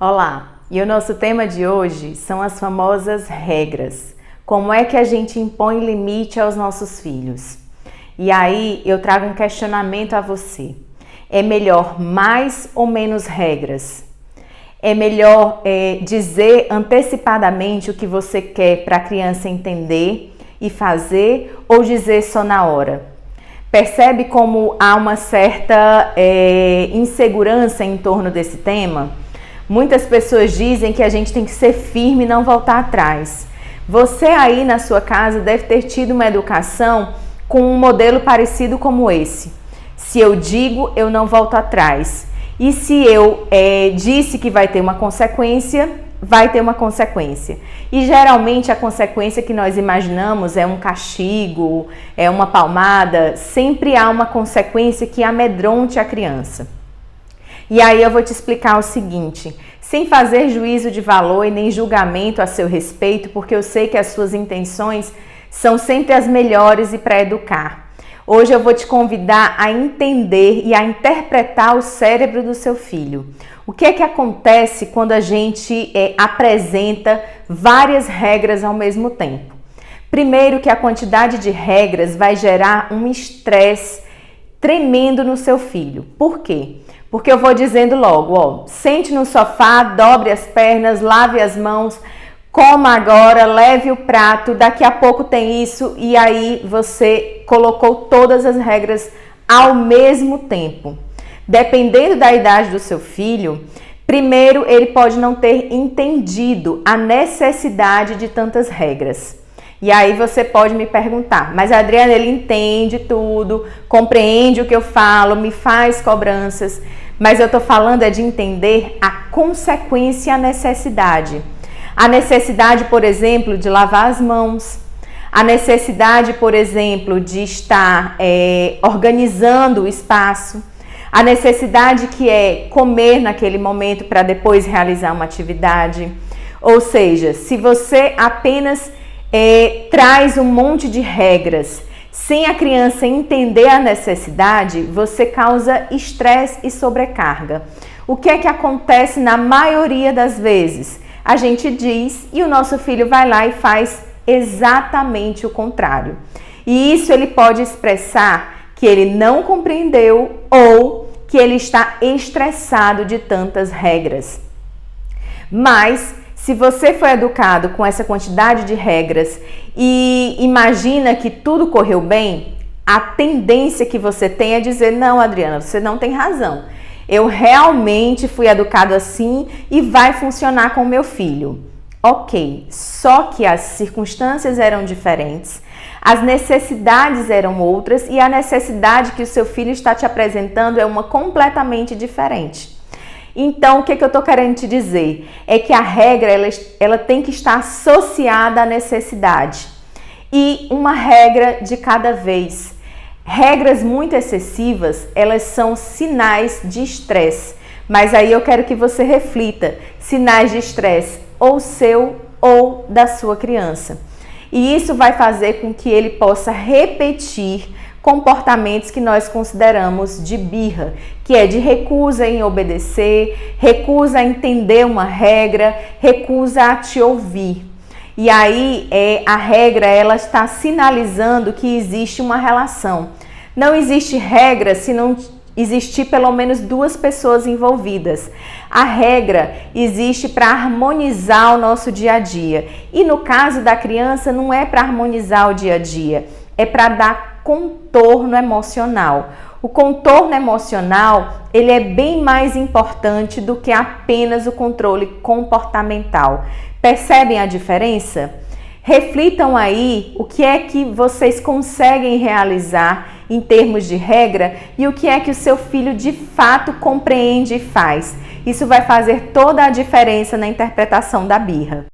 Olá, e o nosso tema de hoje são as famosas regras. Como é que a gente impõe limite aos nossos filhos? E aí eu trago um questionamento a você. É melhor mais ou menos regras? É melhor dizer antecipadamente o que você quer para a criança entender e fazer ou dizer só na hora? Percebe como há uma certa insegurança em torno desse tema? Muitas pessoas dizem que a gente tem que ser firme e não voltar atrás. Você aí na sua casa deve ter tido uma educação com um modelo parecido como esse. Se eu digo, eu não volto atrás. E se eu disse que vai ter uma consequência, vai ter uma consequência. E geralmente a consequência que nós imaginamos é um castigo, é uma palmada. Sempre há uma consequência que amedronte a criança. E aí eu vou te explicar o seguinte, sem fazer juízo de valor e nem julgamento a seu respeito, porque eu sei que as suas intenções são sempre as melhores e para educar. Hoje eu vou te convidar a entender e a interpretar o cérebro do seu filho. O que é que acontece quando a gente apresenta várias regras ao mesmo tempo? Primeiro, que a quantidade de regras vai gerar um estresse tremendo no seu filho. Por quê? Porque eu vou dizendo logo, sente no sofá, dobre as pernas, lave as mãos, coma agora, leve o prato, daqui a pouco tem isso, e aí você colocou todas as regras ao mesmo tempo. Dependendo da idade do seu filho, primeiro ele pode não ter entendido a necessidade de tantas regras. E aí você pode me perguntar, mas Adriana, ele entende tudo, compreende o que eu falo, me faz cobranças, mas eu tô falando de entender a consequência e a necessidade. A necessidade, por exemplo, de lavar as mãos, a necessidade, por exemplo, de estar organizando o espaço, a necessidade que é comer naquele momento para depois realizar uma atividade. Ou seja, se você apenas traz um monte de regras sem a criança entender a necessidade, você causa estresse e sobrecarga. O que é que acontece na maioria das vezes? A gente diz e o nosso filho vai lá e faz exatamente o contrário. E isso ele pode expressar que ele não compreendeu ou que ele está estressado de tantas regras. Mas se você foi educado com essa quantidade de regras e imagina que tudo correu bem, a tendência que você tem é dizer, não, Adriana, você não tem razão. Eu realmente fui educado assim e vai funcionar com o meu filho. Ok, só que as circunstâncias eram diferentes, as necessidades eram outras e a necessidade que o seu filho está te apresentando é uma completamente diferente. Então, o que eu estou querendo te dizer? É que a regra, ela tem que estar associada à necessidade. E uma regra de cada vez. Regras muito excessivas, elas são sinais de estresse. Mas aí eu quero que você reflita. Sinais de estresse ou seu ou da sua criança. E isso vai fazer com que ele possa repetir comportamentos que nós consideramos de birra, que é de recusa em obedecer, recusa a entender uma regra, recusa a te ouvir. E aí a regra ela está sinalizando que existe uma relação. Não existe regra se não existir pelo menos duas pessoas envolvidas. A regra existe para harmonizar o nosso dia a dia. E no caso da criança não é para harmonizar o dia a dia, é para dar contorno emocional. O contorno emocional, ele é bem mais importante do que apenas o controle comportamental. Percebem a diferença? Reflitam aí o que é que vocês conseguem realizar em termos de regra e o que é que o seu filho de fato compreende e faz. Isso vai fazer toda a diferença na interpretação da birra.